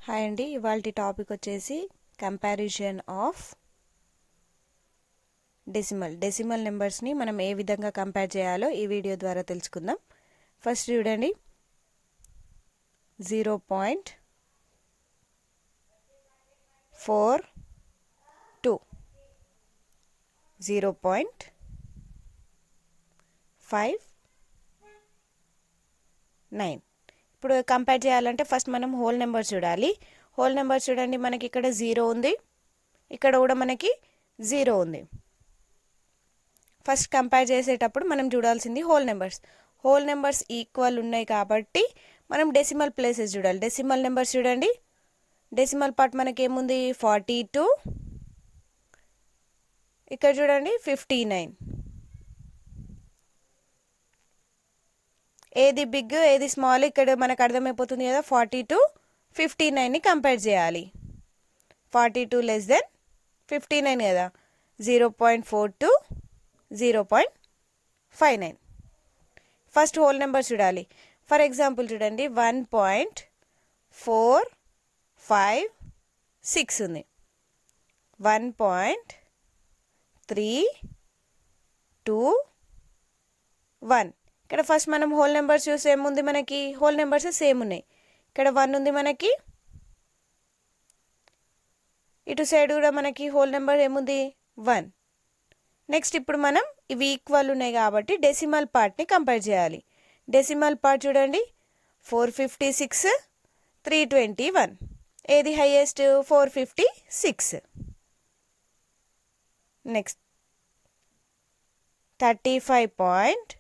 Hi అండి, ఇవాల్టి topic వచ్చేసి కంపారిజన్ ఆఫ్ డెసిమల్ నెంబర్స్ని మనం ఏ విధంగా కంపేర్ చేయాలో ఈ వీడియో ద్వారా తెలుసుకుందాం. ఫస్ట్ చూడండి, 0.42, 0.59. ఇప్పుడు కంపేర్ చేయాలంటే ఫస్ట్ మనం హోల్ నెంబర్ చూడాలి. హోల్ నెంబర్ చూడండి, మనకి ఇక్కడ 0 ఉంది, ఇక్కడ కూడా మనకి 0 ఉంది. ఫస్ట్ కంపేర్ చేసేటప్పుడు మనం చూడాల్సింది హోల్ నెంబర్స్ ఈక్వల్ ఉన్నాయి కాబట్టి మనం డెసిమల్ ప్లేసెస్ చూడాలి. డెసిమల్ నెంబర్స్ చూడండి, డెసిమల్ పార్ట్ మనకి ఏముంది 42, ఇక్కడ చూడండి 59. ఏది బిగ్ ఏది స్మాల్ ఇక్కడ మనకు అర్థమైపోతుంది కదా. 42, 59ని కంపేర్ చేయాలి. 42 లెస్ దెన్ 59 కదా. 0.42, 0.59. ఫస్ట్ హోల్ నెంబర్ చూడాలి. ఫర్ ఎగ్జాంపుల్ చూడండి, 1.456 ఉంది, 1.321. ఇక్కడ ఫస్ట్ మనం హోల్ నెంబర్స్ చూసి ఏముంది, మనకి హోల్ నెంబర్స్ సేమ్ ఉన్నాయి. ఇక్కడ 1 ఉంది మనకి, ఇటు సైడ్ కూడా మనకి హోల్ నెంబర్ ఏముంది 1. నెక్స్ట్ ఇప్పుడు మనం ఇవి ఈక్వల్ ఉన్నాయి కాబట్టి డెసిమల్ పార్ట్ని కంపేర్ చేయాలి. డెసిమల్ పార్ట్ చూడండి, 456, 321. ఏది హైయెస్ట్ 456. నెక్స్ట్ 35.23,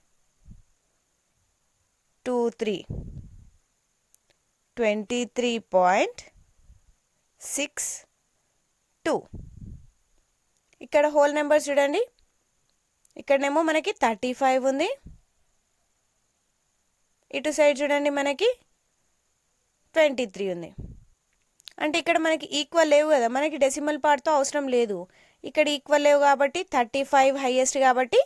23.62. ఇక్కడ హోల్ నెంబర్ చూడండి, ఇక్కడనేమో మనకి 35 ఉంది, ఇటు సైడ్ చూడండి మనకి 23 ఉంది. అంటే ఇక్కడ మనకి ఈక్వల్ లేవు కదా, మనకి డెసిమల్ పార్ట్తో అవసరం లేదు. ఇక్కడ ఈక్వల్ లేవు కాబట్టి 35 హైయెస్ట్ కాబట్టి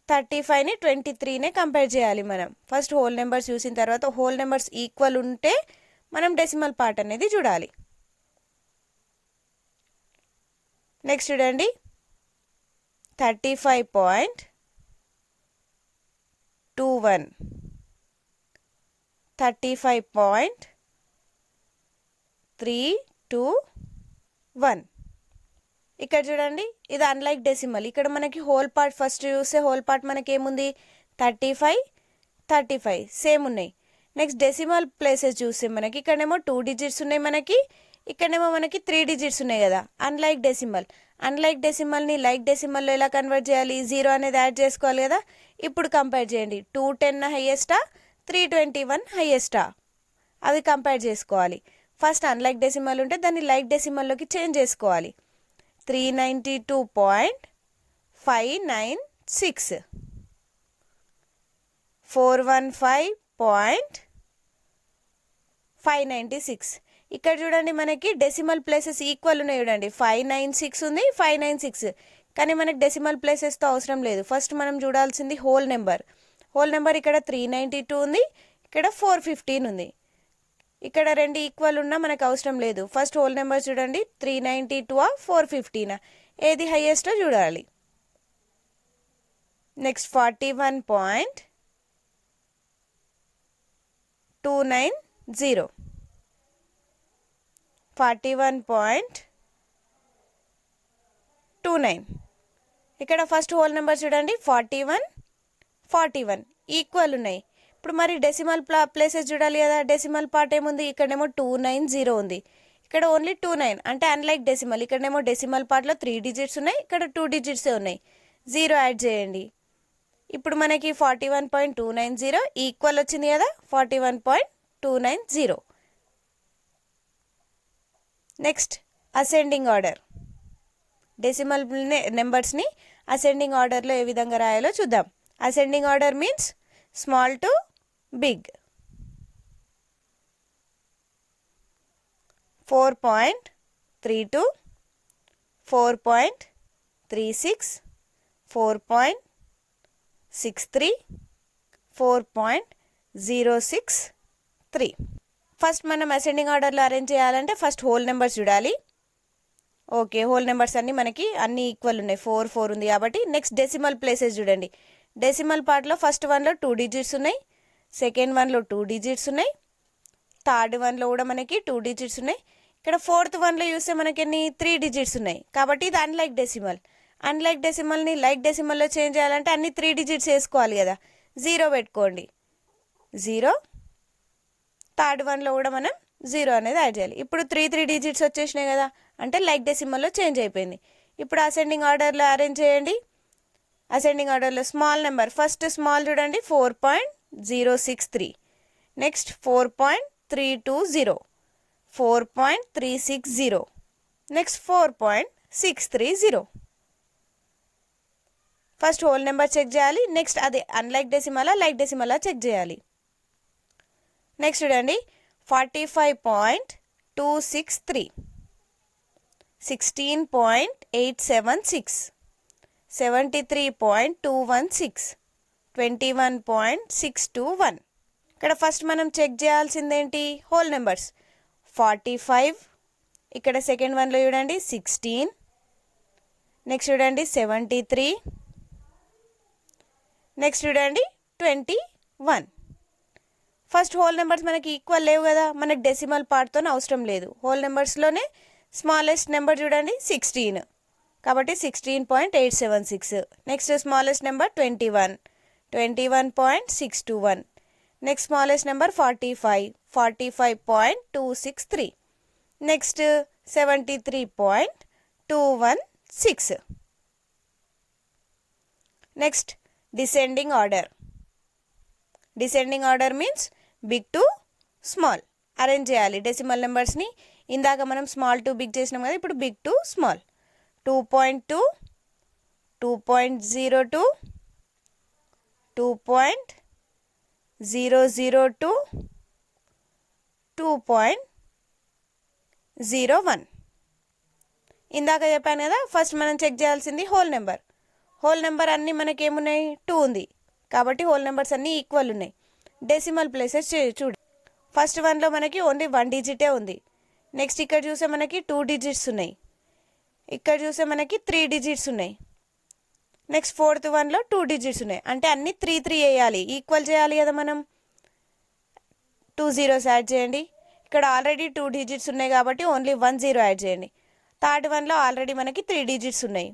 35ని 23నే కంపేర్ చేయాలి మనం. ఫస్ట్ హోల్ నెంబర్స్ చూసిన తర్వాత హోల్ నెంబర్స్ ఈక్వల్ ఉంటే మనం డెసిమల్ పార్ట్ అనేది చూడాలి. నెక్స్ట్ చూడండి, 35.21, 35.321. ఇక్కడ చూడండి, ఇది అన్లైక్ డెసిమల్. ఇక్కడ మనకి హోల్ పార్ట్ ఫస్ట్ చూస్తే హోల్ పార్ట్ మనకి ఏముంది 35 సేమ్ ఉన్నాయి. నెక్స్ట్ డెసిమల్ ప్లేసెస్ చూస్తే మనకి ఇక్కడనేమో 2 డిజిట్స్ ఉన్నాయి, మనకి ఇక్కడనేమో మనకి 3 డిజిట్స్ ఉన్నాయి కదా. అన్లైక్ డెసిమల్ని లైక్ డెసిమల్లో ఎలా కన్వర్ట్ చేయాలి, 0 అనేది యాడ్ చేసుకోవాలి కదా. ఇప్పుడు కంపేర్ చేయండి, 210 హైయెస్టా 321 హైయెస్టా అవి కంపేర్ చేసుకోవాలి. ఫస్ట్ అన్లైక్ డెసిమల్ ఉంటే దాన్ని లైక్ డెసిమల్లోకి చేంజ్ చేసుకోవాలి. 392.596, 415.596. ఇక్కడ చూడండి మనకి డెసిమల్ ప్లేసెస్ ఈక్వల్ ఉన్నాయి చూడండి. 596 ఉంది, 596, కానీ మనకి డెసిమల్ ప్లేసెస్తో అవసరం లేదు. ఫస్ట్ మనం చూడాల్సింది హోల్ నెంబర్ ఇక్కడ 392 ఉంది, ఇక్కడ 415 ఉంది. ఇక్కడ రెండు ఈక్వల్ ఉన్నా మనకు అవసరం లేదు. ఫస్ట్ హోల్ నెంబర్ చూడండి, 392 415 ఏది హైయెస్టో చూడాలి. నెక్స్ట్ 41.290, 41.29. ఇక్కడ ఫస్ట్ హోల్ నెంబర్ చూడండి, 41 ఈక్వల్ ఉన్నాయి. ఇప్పుడు మరి డెసిమల్ ప్లేసెస్ చూడాలి కదా. డెసిమల్ పార్ట్ ఏముంది, ఇక్కడేమో 290 ఉంది, ఇక్కడ ఓన్లీ 29. అంటే అన్లైక్ డెసిమల్, ఇక్కడేమో డెసిమల్ పార్ట్లో 3 డిజిట్స్ ఉన్నాయి, ఇక్కడ 2 డిజిట్సే ఉన్నాయి. 0 యాడ్ చేయండి. ఇప్పుడు మనకి 41.290 ఈక్వల్ వచ్చింది కదా, 41.290. Next ascending order. డెసిమల్ నెంబర్స్ని అసెండింగ్ ఆర్డర్లో ఏ విధంగా రాయాలో చూద్దాం. Ascending order means small to big. 4.32, 4.36, 4.63, 4.063. First మనం అసెండింగ్ ఆర్డర్లో అరేంజ్ చేయాలంటే ఫస్ట్ హోల్ నెంబర్స్ చూడాలి. ఓకే, హోల్ నెంబర్స్ అన్నీ మనకి అన్ని ఈక్వల్ ఉన్నాయి, 4 4 ఉంది కాబట్టి. నెక్స్ట్ డెసిమల్ ప్లేసెస్ చూడండి. డెసిమల్ పార్ట్లో ఫస్ట్ వన్లో 2 డిజిట్స్ ఉన్నాయి, సెకండ్ వన్లో 2 డిజిట్స్ ఉన్నాయి, థర్డ్ వన్లో కూడా మనకి 2 డిజిట్స్ ఉన్నాయి. ఇక్కడ ఫోర్త్ వన్లో చూస్తే మనకి ఎన్ని 3 డిజిట్స్ ఉన్నాయి కాబట్టి ఇది అన్లైక్ డెసిమల్. అన్లైక్ డెసిమల్ని లైక్ డెసిమల్లో చేంజ్ చేయాలంటే అన్ని 3 డిజిట్స్ వేసుకోవాలి కదా, 0 పెట్టుకోండి, 0. థర్డ్ వన్లో కూడా మనం 0 అనేది యాడ్ చేయాలి. ఇప్పుడు 3 డిజిట్స్ వచ్చేసినాయి కదా, అంటే లైక్ డెసిమల్లో చేంజ్ అయిపోయింది. ఇప్పుడు అసెండింగ్ ఆర్డర్లో అరేంజ్ చేయండి. అసెండింగ్ ఆర్డర్లో స్మాల్ నెంబర్ ఫస్ట్ స్మాల్ చూడండి 4.063, next 4.320, 4.360, next 4.630. First whole number check చేయాలి, నెక్స్ట్ అదే అన్లైక్ డెసిమలా లైక్ డెసిమలా చెక్ చేయాలి. నెక్స్ట్ చూడండి 45.263, 16.876, 73.216, 21.621. ఇక్కడ ఫస్ట్ మనం చెక్ చేయాల్సిందేంటి హోల్ నెంబర్స్. 45, ఇక్కడ సెకండ్ వన్లో చూడండి 16, నెక్స్ట్ చూడండి 73, నెక్స్ట్ చూడండి 21. ఫస్ట్ హోల్ నెంబర్స్ మనకి ఈక్వల్ లేవు కదా, మనకి డెసిమల్ పార్ట్తో అవసరం లేదు. హోల్ నెంబర్స్లోనే స్మాలెస్ట్ నెంబర్ చూడండి 16 కాబట్టి 16.876. Next smallest number 21, 21.621. Next smallest number 45, 45.263. Next 73.216. Next descending order. Descending order means big to small arrange చేయాలి డెసిమల్ నెంబర్స్ని. ఇందాక మనం స్మాల్ టు బిగ్ చేసినాం కదా, ఇప్పుడు బిగ్ టు స్మాల్. 2.2, 2.02, 2.002, 2.01. ఇందాక చెప్పాను కదా, ఫస్ట్ మనం చెక్ చేయాల్సింది హోల్ నెంబర్. హోల్ నెంబర్ అన్నీ మనకి ఏమున్నాయి 2 ఉంది కాబట్టి హోల్ నెంబర్స్ అన్నీ ఈక్వల్ ఉన్నాయి. డెసిమల్ ప్లేసెస్ చూడు. ఫస్ట్ వన్లో మనకి ఓన్లీ 1 డిజిటే ఉంది. నెక్స్ట్ ఇక్కడ చూస్తే మనకి 2 డిజిట్స్ ఉన్నాయి, ఇక్కడ చూస్తే మనకి 3 డిజిట్స్ ఉన్నాయి. నెక్స్ట్ ఫోర్త్ వన్లో 2 డిజిట్స్ ఉన్నాయి, అంటే అన్ని 3 వేయాలి, ఈక్వల్ చేయాలి కదా మనం. 2 zeros యాడ్ చేయండి. ఇక్కడ ఆల్రెడీ 2 డిజిట్స్ ఉన్నాయి కాబట్టి ఓన్లీ 1 0 యాడ్ చేయండి. థర్డ్ వన్లో ఆల్రెడీ మనకి 3 డిజిట్స్ ఉన్నాయి,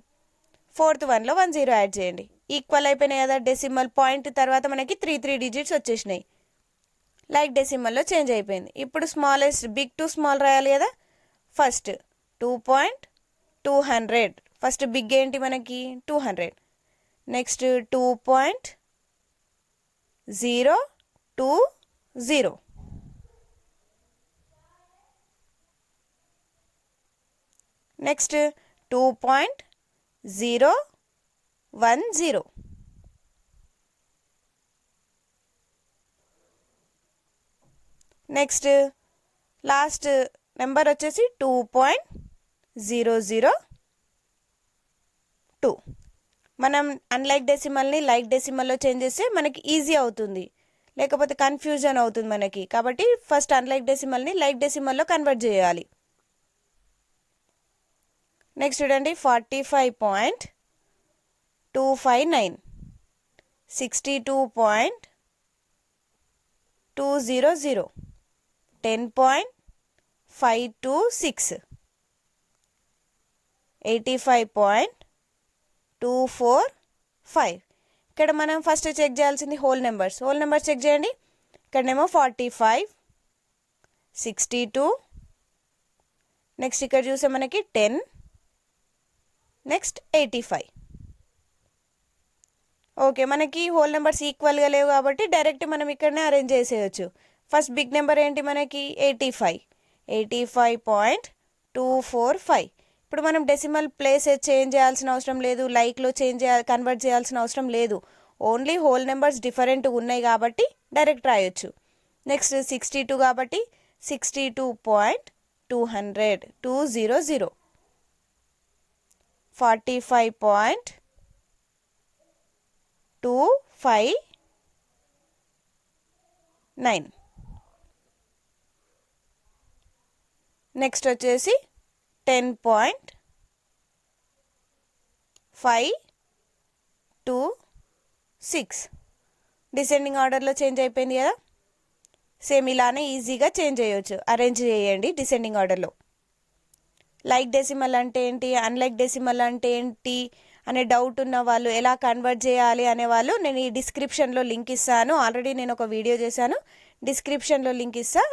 ఫోర్త్ వన్లో 1 0 యాడ్ చేయండి. ఈక్వల్ అయిపోయినాయి కదా. డెసిమల్ పాయింట్ తర్వాత మనకి 3 డిజిట్స్ వచ్చేసినాయి, లైక్ డెసిమల్లో చేంజ్ అయిపోయింది. ఇప్పుడు స్మాలెస్ట్ బిగ్ టు స్మాల్ రాయాలి కదా. ఫస్ట్ 2.200, ఫస్ట్ బిగ్ ఏంటి మనకి 200. Next 2.020, next 2.010, next last number వచ్చేసి 2.002. మనం అన్లైక్ డెసిమల్ని లైక్ డెసిమల్లో చేంజ్ చేస్తే మనకి ఈజీ అవుతుంది, లేకపోతే కన్ఫ్యూజన్ అవుతుంది మనకి. కాబట్టి ఫస్ట్ అన్లైక్ డెసిమల్ని లైక్ డెసిమల్లో కన్వర్ట్ చేయాలి. నెక్స్ట్ చూడండి 45.259, 62.200, 10.526, 85.245. ఇక్కడ మనం ఫస్ట్ చెక్ చేయాల్సింది whole numbers. Whole numbers check చేయండి. ఇక్కడనేమో 45, 62, నెక్స్ట్ ఇక్కడ చూస్తే మనకి 10, నెక్స్ట్ 85. ఓకే, మనకి హోల్ నెంబర్స్ ఈక్వల్గా లేవు కాబట్టి డైరెక్ట్ మనం ఇక్కడనే అరేంజ్ చేసేయచ్చు. ఫస్ట్ బిగ్ నెంబర్ ఏంటి మనకి 85, 85.245. ఇప్పుడు మనం డెసిమల్ ప్లేస్ చేంజ్ చేయాల్సిన అవసరం లేదు, లైక్లో కన్వర్ట్ చేయాల్సిన అవసరం లేదు. ఓన్లీ హోల్ నెంబర్స్ డిఫరెంట్ ఉన్నాయి కాబట్టి డైరెక్ట్ రాయొచ్చు. నెక్స్ట్ 62 కాబట్టి 62.200, 45.259. నెక్స్ట్ వచ్చేసి 10.526 డిసెండింగ్ ఆర్డర్లో చేంజ్ అయిపోయింది కదా. సేమ్ ఇలానే ఈజీగా చేంజ్ చేయొచ్చు, అరేంజ్ చేయండి డిసెండింగ్ ఆర్డర్లో. లైక్ డెసిమల్ అంటే ఏంటి, అన్లైక్ డెసిమల్ అంటే ఏంటి అనే డౌట్ ఉన్న వాళ్ళు, ఎలా కన్వర్ట్ చేయాలి అనే వాళ్ళు నేను ఈ డిస్క్రిప్షన్లో లింక్ ఇస్తాను. ఆల్రెడీ నేను ఒక వీడియో చేశాను, డిస్క్రిప్షన్లో లింక్ ఇస్తా.